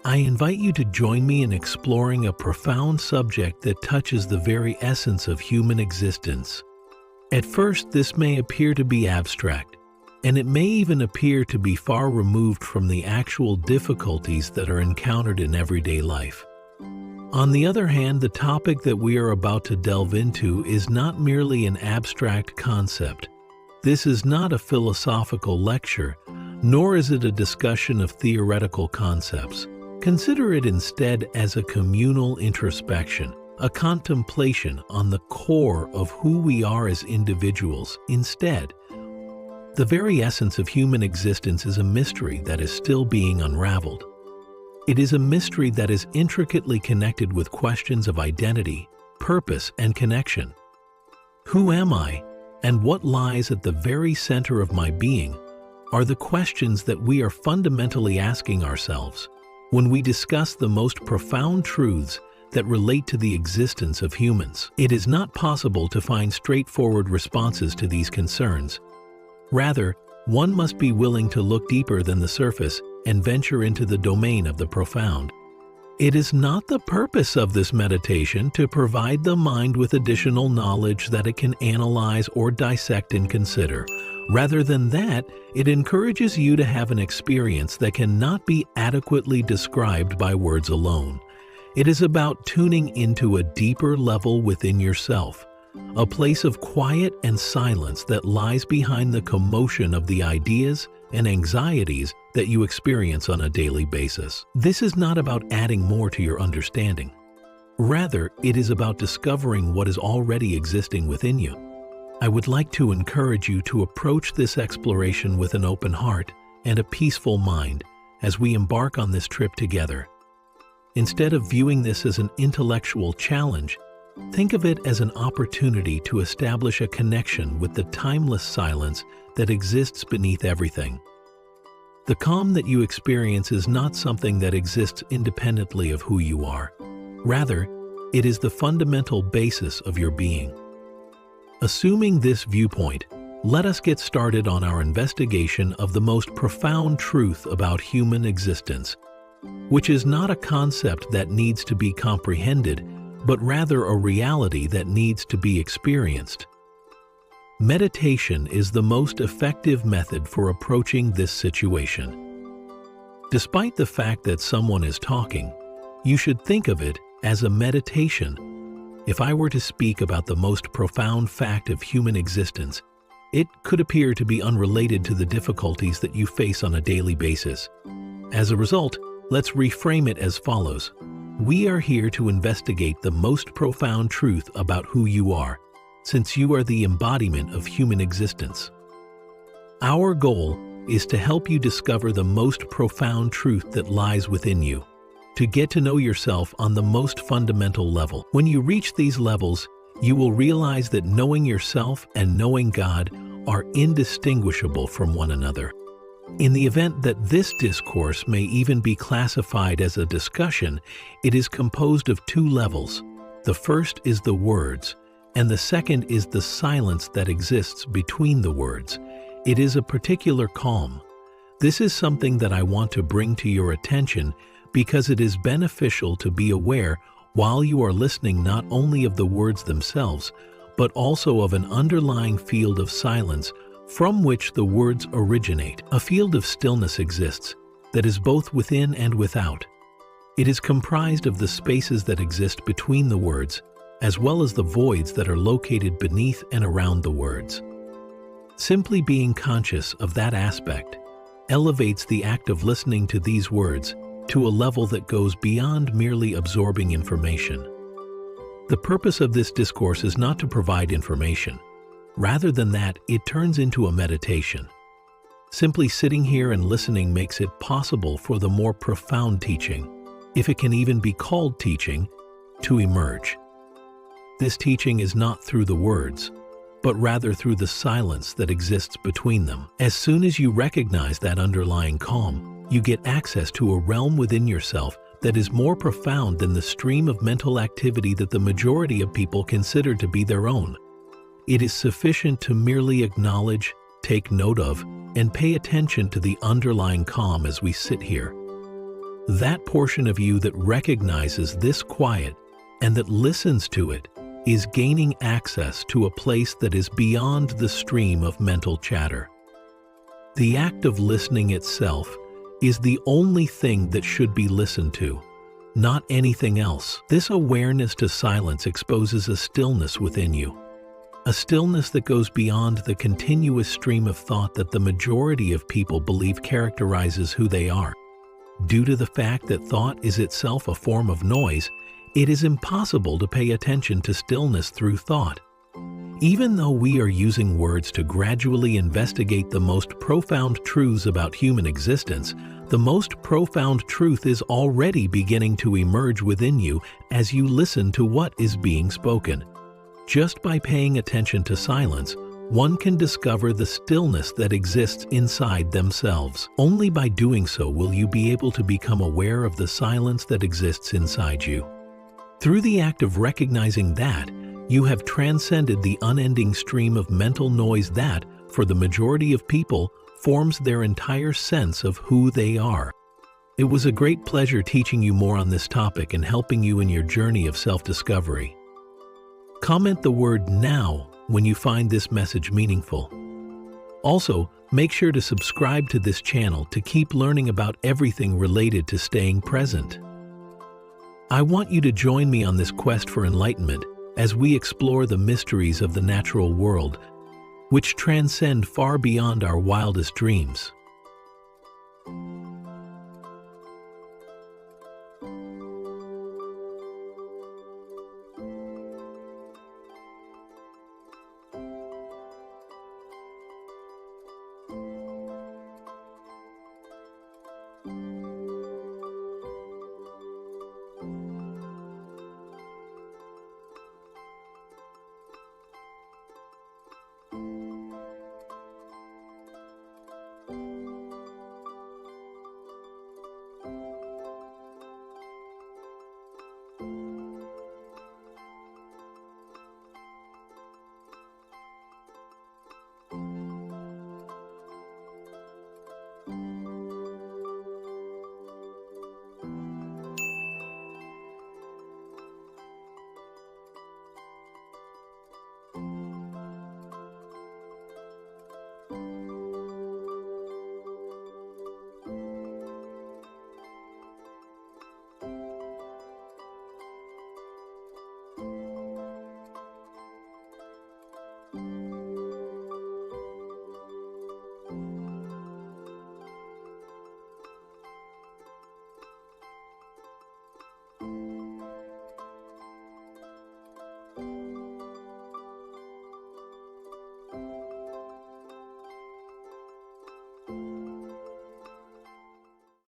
I invite you to join me in exploring a profound subject that touches the very essence of human existence. At first, this may appear to be abstract, and it may even appear to be far removed from the actual difficulties that are encountered in everyday life. On the other hand, the topic that we are about to delve into is not merely an abstract concept. This is not a philosophical lecture, nor is it a discussion of theoretical concepts. Consider it instead as a communal introspection, a contemplation on the core of who we are as individuals. Instead, the very essence of human existence is a mystery that is still being unraveled. It is a mystery that is intricately connected with questions of identity, purpose, and connection. Who am I, and what lies at the very center of my being are the questions that we are fundamentally asking ourselves when we discuss the most profound truths that relate to the existence of humans. It is not possible to find straightforward responses to these concerns. Rather, one must be willing to look deeper than the surface and venture into the domain of the profound. It is not the purpose of this meditation to provide the mind with additional knowledge that it can analyze or dissect and consider. Rather than that, it encourages you to have an experience that cannot be adequately described by words alone. It is about tuning into a deeper level within yourself, a place of quiet and silence that lies behind the commotion of the ideas and anxieties that you experience on a daily basis. This is not about adding more to your understanding. Rather, it is about discovering what is already existing within you. I would like to encourage you to approach this exploration with an open heart and a peaceful mind as we embark on this trip together. Instead of viewing this as an intellectual challenge, think of it as an opportunity to establish a connection with the timeless silence that exists beneath everything. The calm that you experience is not something that exists independently of who you are. Rather, it is the fundamental basis of your being. Assuming this viewpoint, let us get started on our investigation of the most profound truth about human existence, which is not a concept that needs to be comprehended, but rather a reality that needs to be experienced. Meditation is the most effective method for approaching this situation. Despite the fact that someone is talking, you should think of it as a meditation. If I were to speak about the most profound fact of human existence, it could appear to be unrelated to the difficulties that you face on a daily basis. As a result, let's reframe it as follows. We are here to investigate the most profound truth about who you are, since you are the embodiment of human existence. Our goal is to help you discover the most profound truth that lies within you, to get to know yourself on the most fundamental level. When you reach these levels, you will realize that knowing yourself and knowing God are indistinguishable from one another. In the event that this discourse may even be classified as a discussion, it is composed of two levels. The first is the words, and the second is the silence that exists between the words. It is a particular calm. This is something that I want to bring to your attention because it is beneficial to be aware while you are listening not only of the words themselves, but also of an underlying field of silence from which the words originate. A field of stillness exists that is both within and without. It is comprised of the spaces that exist between the words, as well as the voids that are located beneath and around the words. Simply being conscious of that aspect elevates the act of listening to these words to a level that goes beyond merely absorbing information. The purpose of this discourse is not to provide information. Rather than that, it turns into a meditation. Simply sitting here and listening makes it possible for the more profound teaching, if it can even be called teaching, to emerge. This teaching is not through the words, but rather through the silence that exists between them. As soon as you recognize that underlying calm, you get access to a realm within yourself that is more profound than the stream of mental activity that the majority of people consider to be their own. It is sufficient to merely acknowledge, take note of, and pay attention to the underlying calm as we sit here. That portion of you that recognizes this quiet and that listens to it is gaining access to a place that is beyond the stream of mental chatter. The act of listening itself is the only thing that should be listened to, not anything else. This awareness to silence exposes a stillness within you, a stillness that goes beyond the continuous stream of thought that the majority of people believe characterizes who they are. Due to the fact that thought is itself a form of noise, it is impossible to pay attention to stillness through thought. Even though we are using words to gradually investigate the most profound truths about human existence, the most profound truth is already beginning to emerge within you as you listen to what is being spoken. Just by paying attention to silence, one can discover the stillness that exists inside themselves. Only by doing so will you be able to become aware of the silence that exists inside you. Through the act of recognizing that, you have transcended the unending stream of mental noise that, for the majority of people, forms their entire sense of who they are. It was a great pleasure teaching you more on this topic and helping you in your journey of self-discovery. Comment the word "now" when you find this message meaningful. Also, make sure to subscribe to this channel to keep learning about everything related to staying present. I want you to join me on this quest for enlightenment as we explore the mysteries of the natural world, which transcend far beyond our wildest dreams.